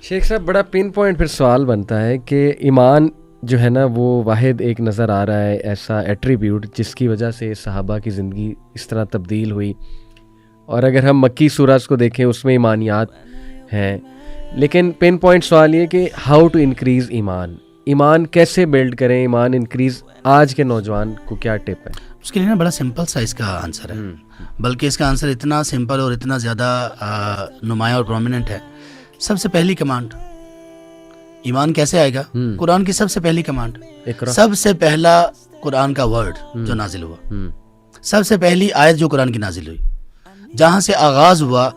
شیخ صاحب بڑا pin point پھر سوال بنتا ہے کہ ایمان جو ہے نا وہ واحد ایک نظر آ رہا ہے ایسا ایٹریبیوٹ جس کی وجہ سے صحابہ کی زندگی اس طرح تبدیل ہوئی. اور اگر ہم مکی سورۃ کو دیکھیں اس میں ایمانیات ہیں, لیکن پن پوائنٹ سوال یہ کہ ہاؤ ٹو انکریز ایمان کیسے بلڈ کریں, ایمان انکریز آج کے نوجوان کو کیا ٹپ ہے؟ اس کے لیے نا بڑا سمپل سا اس کا آنسر ہے, بلکہ اس کا آنسر اتنا سمپل اور اتنا زیادہ نمایاں اور پرومیننٹ ہے. سب سے پہلی کمانڈ, ایمان کیسے آئے گا؟ قرآن کی سب سے پہلی کمانڈ, سب سے پہلا قرآن کا ورڈ جو نازل ہوا, سب سے پہلی آیت جو قرآن کی نازل ہوئی, جہاں سے آغاز ہوا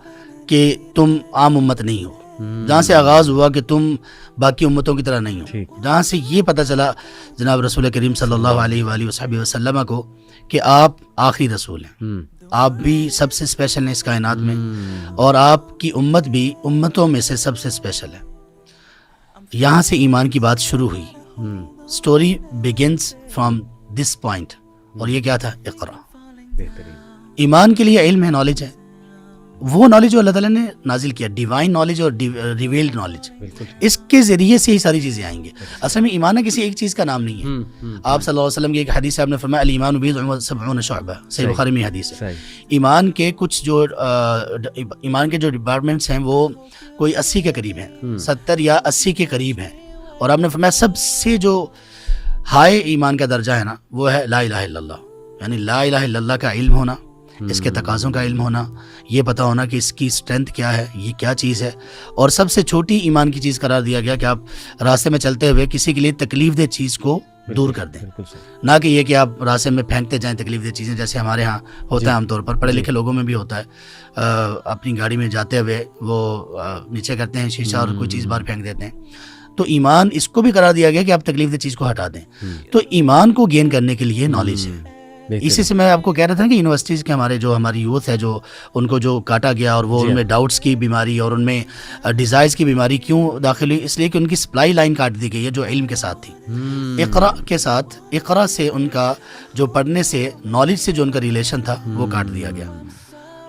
کہ تم عام امت نہیں ہو, جہاں سے آغاز ہوا کہ تم باقی امتوں کی طرح نہیں ہو, جہاں سے یہ پتہ چلا جناب رسول کریم صلی اللہ علیہ وآلہ وصحبہ وسلم کو کہ آپ آخری رسول ہیں, آپ بھی سب سے اسپیشل ہیں اس کائنات میں, اور آپ کی امت بھی امتوں میں سے سب سے اسپیشل ہے. یہاں سے ایمان کی بات شروع ہوئی. Story begins from this point. اور یہ کیا تھا؟ اقرا. ایمان کے لیے علم ہے, نالج ہے, وہ نالج جو اللہ تعالیٰ نے نازل کیا, ڈیوائن نالج اور ریویلڈ نالج, اس کے ذریعے سے ہی ساری چیزیں آئیں گے. اصل میں ایمان کسی ایک چیز کا نام نہیں ہے. آپ صلی اللہ علیہ وسلم کی ایک حدیث ہے, آپ نے فرمایا الایمان بضع و سبعون شعبہ, صحیح بخاری میں حدیث ہے. ایمان کے کچھ جو ایمان کے جو ڈپارٹمنٹس ہیں وہ کوئی 80 کے قریب ہیں, 70 یا 80 کے قریب ہیں. اور آپ نے فرمایا سب سے جو ہائی ایمان کا درجہ ہے نا وہ ہے لا الہ الا اللہ, یعنی لا الہ الا اللہ کا علم ہونا, اس کے تقاضوں کا علم ہونا, یہ پتہ ہونا کہ اس کی اسٹرینتھ کیا ہے, یہ کیا چیز ہے. اور سب سے چھوٹی ایمان کی چیز قرار دیا گیا کہ آپ راستے میں چلتے ہوئے کسی کے لیے تکلیف دہ چیز کو دور کر دیں, نہ کہ یہ کہ آپ راستے میں پھینکتے جائیں تکلیف دہ چیزیں, جیسے ہمارے ہاں ہوتا ہے عام طور پر, پڑھے لکھے لوگوں میں بھی ہوتا ہے. اپنی گاڑی میں جاتے ہوئے وہ نیچے کرتے ہیں شیشہ اور کوئی چیز باہر پھینک دیتے ہیں. تو ایمان اس کو بھی قرار دیا گیا کہ آپ تکلیف دہ چیز کو ہٹا دیں. تو ایمان کو گین کرنے کے لیے نالج ہے. اسی سے میں آپ کو کہہ رہا تھا کہ یونیورسٹیز کے ہماری یوتھ ہے جو ان کو جو کاٹا گیا, اور وہ ان میں ڈاؤٹس کی بیماری اور ان میں ڈیزائرز کی بیماری کیوں داخل ہوئی, اس لیے کہ ان کی سپلائی لائن کاٹ دی گئی ہے جو علم کے ساتھ تھی. اقرا کے ساتھ, اقرا سے ان کا جو پڑھنے سے, نالج سے جو ان کا ریلیشن تھا وہ کاٹ دیا گیا.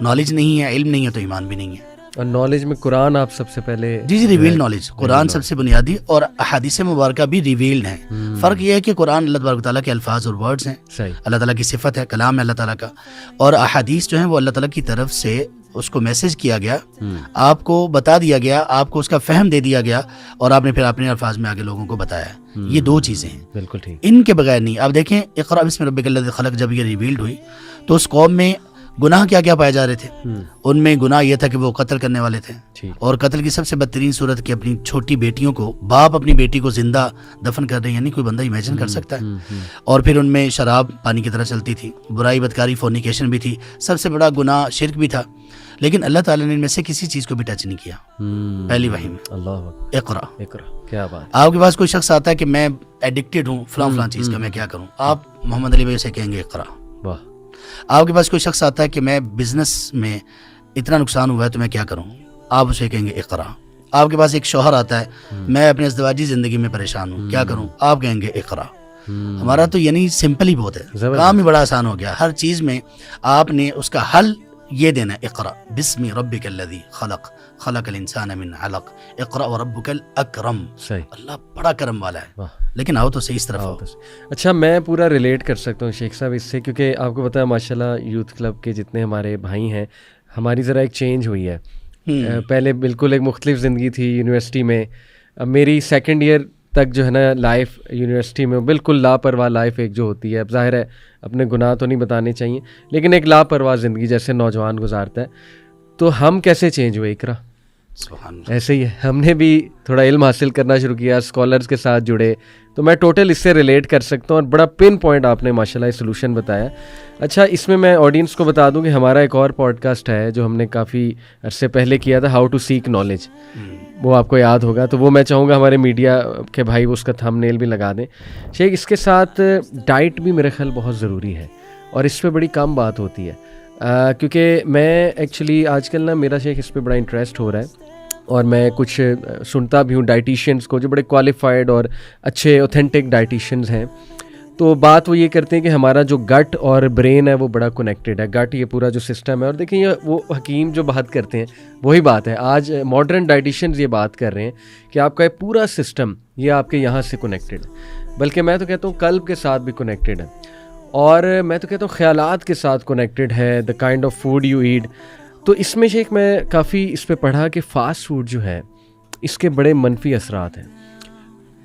نالج نہیں ہے, علم نہیں ہے, تو ایمان بھی نہیں ہے. اور نالج میں قرآن آپ سب سے پہلے جی ریویلڈ نالج, قرآن سب سے بنیادی, اور احادیث مبارکہ بھی ریویلڈ ہیں. فرق یہ ہے کہ قرآن اللہ تبارک و تعالیٰ کے الفاظ اور ورڈز ہیں, اللہ تعالیٰ کی صفت ہے, کلام ہے اللہ تعالیٰ کا, اور احادیث جو ہیں وہ اللہ تعالیٰ کی طرف سے اس کو میسج کیا گیا, آپ کو بتا دیا گیا, آپ کو اس کا فہم دے دیا گیا, اور آپ نے پھر اپنے الفاظ میں آگے لوگوں کو بتایا. یہ دو چیزیں ہیں, بالکل ٹھیک, ان کے بغیر نہیں. آپ دیکھیں اقرا بسم ربک الذی خلق جب یہ ریویلڈ ہوئی تو اس قوم میں گناہ کیا کیا پائے جا رہے تھے. ان میں گناہ یہ تھا کہ وہ قتل کرنے والے تھے, اور قتل کی سب سے بدترین صورت کہ اپنی چھوٹی بیٹیوں کو, باپ اپنی بیٹی کو زندہ دفن کر رہے ہیں, یعنی کوئی بندہ امیجن کر سکتا ہے. اور پھر ان میں شراب پانی کی طرح چلتی تھی, برائی بدکاری فورنیکیشن بھی تھی, سب سے بڑا گناہ شرک بھی تھا. لیکن اللہ تعالیٰ نے ان میں سے کسی چیز کو بھی ٹچ نہیں کیا. پہلی وحی میں اللہ اقرا, کیا بات. آپ کے پاس کوئی شخص آتا ہے کہ میں ایڈکٹیڈ ہوں فلاں چیز کا, میں کیا کروں, آپ محمد علی بھائی سے کہیں گے اقرا. واہ. آپ کے پاس کوئی شخص آتا ہے کہ میں بزنس میں اتنا نقصان ہوا ہے تو میں کیا کروں, آپ اسے کہیں گے اقرا. آپ کے پاس ایک شوہر آتا ہے, میں اپنے ازدواجی زندگی میں پریشان ہوں, کیا کروں, آپ کہیں گے اقرا. ہمارا تو یعنی سمپل ہی بہت ہے, کام ہی بڑا آسان ہو گیا. ہر چیز میں آپ نے اس کا حل یہ دینا ہے, اقرا بسم ربک الذی خلق خلق الانسان من علق اقرا وربک الاکرم. اللہ بڑا کرم والا ہے. لیکن آؤ تو صحیح اس طرف آؤ. اچھا, میں پورا ریلیٹ کر سکتا ہوں شیخ صاحب اس سے, کیونکہ آپ کو پتہ ہے ماشاءاللہ یوتھ کلب کے جتنے ہمارے بھائی ہیں, ہماری ذرا ایک چینج ہوئی ہے. پہلے بالکل ایک مختلف زندگی تھی یونیورسٹی میں. اب میری سیکنڈ ایئر تک جو ہے نا لائف یونیورسٹی میں بالکل لاپرواہ لائف ایک جو ہوتی ہے, اب ظاہر ہے اپنے گناہ تو نہیں بتانے چاہیے, لیکن ایک لاپرواہ زندگی جیسے نوجوان گزارتا ہے. تو ہم کیسے چینج ہوئے اقرا؟ ایسے ہی ہے, ہم نے بھی تھوڑا علم حاصل کرنا شروع کیا, اسکالرز کے ساتھ جڑے, تو میں ٹوٹل اس سے ریلیٹ کر سکتا ہوں, اور بڑا پن پوائنٹ آپ نے ماشاءاللہ سولوشن بتایا. اچھا, اس میں آڈینس کو بتا دوں کہ ہمارا ایک اور پوڈ کاسٹ ہے جو ہم نے کافی عرصے پہلے کیا تھا, ہاؤ ٹو سیک نالج, وہ آپ کو یاد ہوگا, تو وہ میں چاہوں گا ہمارے میڈیا کے بھائی اس کا تھم نیل بھی لگا دیں. شیخ, اس کے ساتھ ڈائٹ بھی میرے خیال بہت ضروری ہے, اور اس پہ بڑی کم بات ہوتی ہے, کیونکہ میں ایکچولی آج کل نا میرا شیخ اس پہ بڑا انٹرسٹ ہو رہا ہے, اور میں کچھ سنتا بھی ہوں ڈائٹیشینس کو جو بڑے کوالیفائڈ اور اچھے اوتھینٹک ڈائٹیشینز ہیں. تو بات وہ یہ کرتے ہیں کہ ہمارا جو گٹ اور برین ہے وہ بڑا کنیکٹڈ ہے. گٹ یہ پورا جو سسٹم ہے, اور دیکھیں یہ وہ حکیم جو بات کرتے ہیں وہی بات ہے. آج ماڈرن ڈائٹیشنز یہ بات کر رہے ہیں کہ آپ کا یہ پورا سسٹم یہ آپ کے یہاں سے کنیکٹڈ ہے, بلکہ میں تو کہتا ہوں قلب کے ساتھ بھی کنیکٹڈ ہے, اور میں تو کہتا ہوں خیالات کے ساتھ کنیکٹڈ ہے, the kind of food you eat. تو اس میں شیخ میں کافی اس پہ پڑھا کہ فاسٹ فوڈ جو ہے اس کے بڑے منفی اثرات ہیں,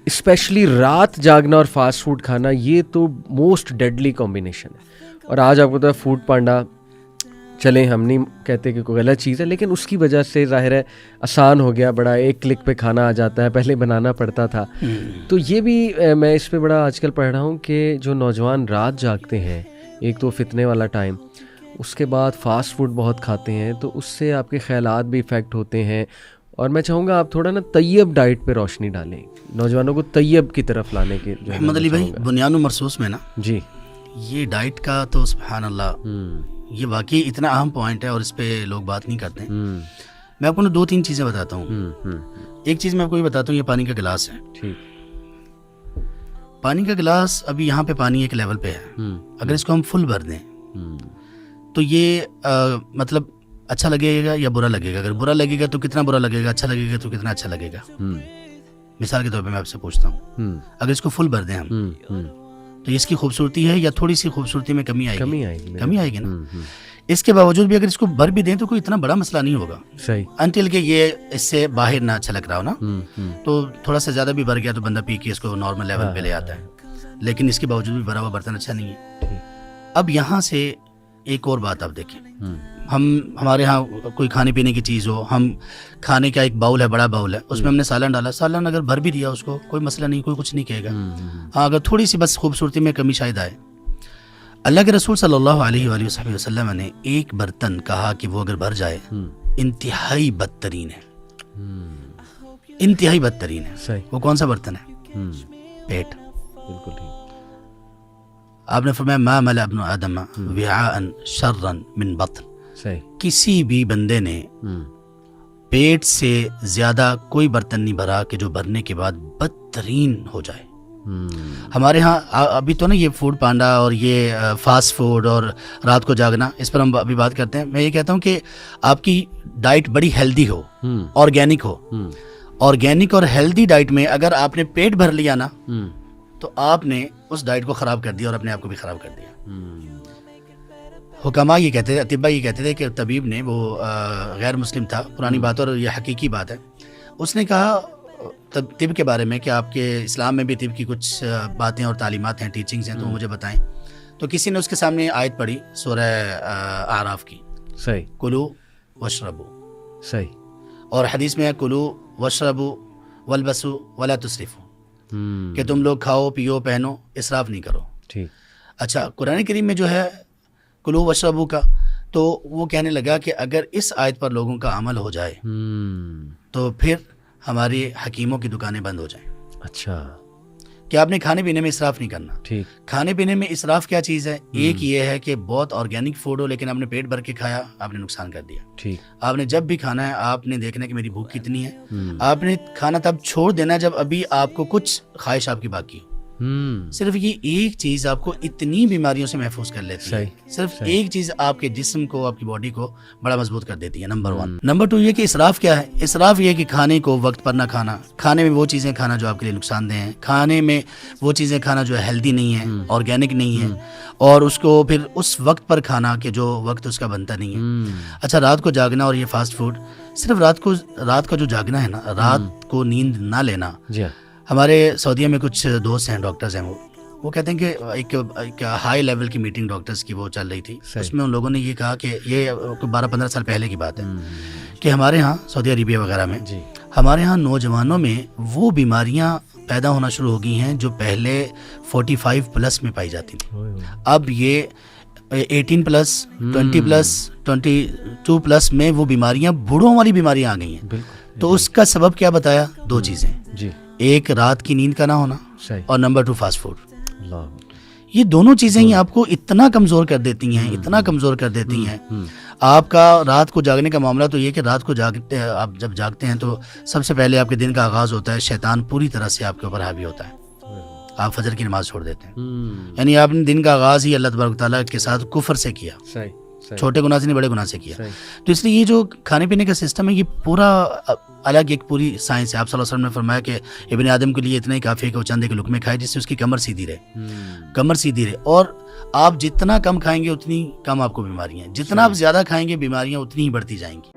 اسپیشلی رات جاگنا اور فاسٹ فوڈ کھانا, یہ تو موسٹ ڈیڈلی کمبینیشن ہے. اور آج آپ کو پتہ ہے فوڈ پانڈا, چلیں ہم نہیں کہتے کہ کوئی غلط چیز ہے, لیکن اس کی وجہ سے ظاہر ہے آسان ہو گیا, بڑا ایک کلک پہ کھانا آ جاتا ہے, پہلے بنانا پڑتا تھا. تو یہ بھی میں اس پہ بڑا آج کل پڑھ رہا ہوں کہ جو نوجوان رات جاگتے ہیں, ایک تو فتنے والا ٹائم, اس کے بعد فاسٹ فوڈ بہت کھاتے ہیں, تو اس سے آپ کے خیالات بھی افیکٹ ہوتے ہیں. اور میں چاہوں گا آپ تھوڑا نا طیب ڈائٹ پہ روشنی ڈالیں, نوجوانوں کو طیب کی طرف لانے کے. محمد علی بھائی, بنیان و مرصوص میں نا جی یہ ڈائٹ کا تو سبحان اللہ یہ واقعی اتنا اہم پوائنٹ ہے, اور اس پہ لوگ بات نہیں کرتے. میں آپ کو 2-3 چیزیں بتاتا ہوں. ایک چیز میں آپ کو یہ بتاتا ہوں, یہ پانی کا گلاس ہے. ٹھیک, پانی کا گلاس ابھی یہاں پہ پانی ایک لیول پہ ہے, اگر اس کو ہم فل بھر دیں تو یہ مطلب اچھا لگے گا یا برا لگے گا؟ اگر برا لگے گا تو کتنا برا لگے گا, اچھا لگے گا تو کتنا اچھا لگے گا. مثال کے طور پہ میں آپ سے پوچھتا ہوں, اگر اس کو فل بھر دیں ہم تو اس کی خوبصورتی ہے یا تھوڑی سی خوبصورتی میں کمی آئے گی نا. اس کے باوجود بھی اگر اس کو بھر بھی دیں تو کوئی اتنا بڑا مسئلہ نہیں ہوگا, صحیح, انٹل کہ یہ اس سے باہر نہ اچھا لگ رہا ہو نا. تو تھوڑا سا زیادہ بھی بھر گیا تو بندہ پی کے اس کو نارمل لیول پہ لے آتا ہے, لیکن اس کے باوجود بھی بھرا ہوا برتن اچھا نہیں ہے. اب یہاں سے ایک اور بات آپ دیکھیں, ہمارے ہاں کوئی کھانے پینے کی چیز ہو, ہم کھانے کا ایک باؤل ہے, بڑا باؤل ہے, اس میں ہم نے سالن ڈالا, سالن اگر بھر بھی دیا اس کو کوئی مسئلہ نہیں, کوئی کچھ نہیں کہے گا. ہاں اگر تھوڑی سی بس خوبصورتی میں کمی شاید آئے. اللہ کے رسول صلی اللہ علیہ وآلہ وسلم نے ایک برتن کہا کہ وہ اگر بھر جائے انتہائی بدترین ہے, انتہائی بدترین ہے. وہ کون سا برتن ہے؟ پیٹ. بالکل ٹھیک. آپ نے فرمایا ما ملأ ابن آدم وعاء شرا من بطن. کسی بھی بندے نے پیٹ سے زیادہ کوئی برتن نہیں بھرا کہ جو بھرنے کے بعد بدترین ہو جائے. ہمارے ہاں ابھی تو نا یہ فوڈ پانڈا اور یہ فاسٹ فوڈ اور رات کو جاگنا, اس پر ہم ابھی بات کرتے ہیں. میں یہ کہتا ہوں کہ آپ کی ڈائٹ بڑی ہیلدی ہو, آرگینک ہو. آرگینک اور ہیلدی ڈائٹ میں اگر آپ نے پیٹ بھر لیا نا تو آپ نے اس ڈائٹ کو خراب کر دیا اور اپنے آپ کو بھی خراب کر دیا. حکما یہ کہتے تھے, اطباء یہ کہتے تھے کہ طبیب نے, وہ غیر مسلم تھا, پرانی بات اور یہ حقیقی بات ہے, اس نے کہا طب کے بارے میں کہ آپ کے اسلام میں بھی طب کی کچھ باتیں اور تعلیمات ہیں, ٹیچنگز ہیں, تو مجھے بتائیں. تو کسی نے اس کے سامنے آیت پڑھی سورہ اعراف کی, صحیح, کلو واشربو, صحیح, اور حدیث میں ہے کلو واشربو والبسو ولا تسرفو, کہ تم لوگ کھاؤ پیو پہنو اسراف نہیں کرو. ٹھیک. اچھا, قرآن کریم میں جو ہے کلو واشربو کا, تو وہ کہنے لگا کہ اگر اس آیت پر لوگوں کا عمل ہو جائے تو پھر ہماری حکیموں کی دکانیں بند ہو جائیں. اچھا, کہ آپ نے کھانے پینے میں اسراف نہیں کرنا. ٹھیک. کھانے پینے میں اسراف کیا چیز ہے؟ ایک یہ ہے کہ بہت آرگینک فوڈ ہو لیکن آپ نے پیٹ بھر کے کھایا, آپ نے نقصان کر دیا. ٹھیک. آپ نے جب بھی کھانا ہے آپ نے دیکھنا کہ میری بھوک کتنی ہے, آپ نے کھانا تب چھوڑ دینا جب ابھی آپ کو کچھ خواہش آپ کی باقی ہو. صرف یہ ایک چیز آپ کو اتنی بیماریوں سے محفوظ کر لیتی ہے. صرف ایک چیز آپ کے جسم کو, آپ کی باڈی کو بڑا مضبوط کر دیتی ہے. نمبر 1. نمبر 2 یہ کہ اسراف کیا ہے؟ اسراف یہ کہ کھانے کو وقت پر نہ کھانا, کھانے میں وہ چیزیں کھانا جو آپ کے لیے نقصان دہ ہیں, کھانے میں وہ چیزیں کھانا جو ہیلدی نہیں ہیں, آرگینک نہیں ہیں, اور اس کو پھر اس وقت پر کھانا کہ جو وقت اس کا بنتا نہیں ہے. اچھا, رات کو جاگنا اور یہ فاسٹ فوڈ, صرف رات کا جو جاگنا ہے نا, رات کو نیند نہ لینا. ہمارے سعودیہ میں کچھ دوست ہیں, ڈاکٹرز ہیں, وہ کہتے ہیں کہ ایک ہائی لیول کی میٹنگ ڈاکٹرز کی وہ چل رہی تھی. اس میں ان لوگوں نے یہ کہا کہ یہ 12-15 سال پہلے کی بات ہے کہ ہمارے ہاں سعودی عربیہ وغیرہ میں ہمارے ہاں نوجوانوں میں وہ بیماریاں پیدا ہونا شروع ہو گئی ہیں جو پہلے 45+ میں پائی جاتی تھیں. اب یہ 18+, 20+, 22+ میں وہ بیماریاں, بوڑھوں والی بیماریاں آ گئی ہیں. تو اس کا سبب کیا بتایا؟ 2 چیزیں, ایک رات کی نیند کا نہ ہونا, اور نمبر 2 فاسٹ فوڈ. یہ دونوں چیزیں ہی آپ کو اتنا کمزور کر دیتی ہیں, اتنا کمزور کر دیتی ہیں. آپ کا رات کو جاگنے کا معاملہ تو یہ کہ رات کو جاگتے ہیں, آپ جب جاگتے ہیں تو سب سے پہلے آپ کے دن کا آغاز ہوتا ہے, شیطان پوری طرح سے آپ کے اوپر حاوی ہوتا ہے. آپ فجر کی نماز چھوڑ دیتے ہیں. یعنی آپ نے دن کا آغاز ہی اللہ تبارک تعالیٰ کے ساتھ کفر سے کیا, چھوٹے گناہ سے نہیں بڑے گناہ سے کیا. تو اس لیے یہ جو کھانے پینے کا سسٹم ہے یہ پورا الگ ایک پوری سائنس ہے. آپ صلی اللہ علیہ وسلم نے فرمایا کہ ابن آدم کے لیے اتنا ہی کافی ہے کہ وہ چند ایک لقمے کھائے جس سے اس کی کمر سیدھی رہے. اور آپ جتنا کم کھائیں گے اتنی کم آپ کو بیماریاں ہیں, جتنا آپ زیادہ کھائیں گے بیماریاں اتنی ہی بڑھتی جائیں گی.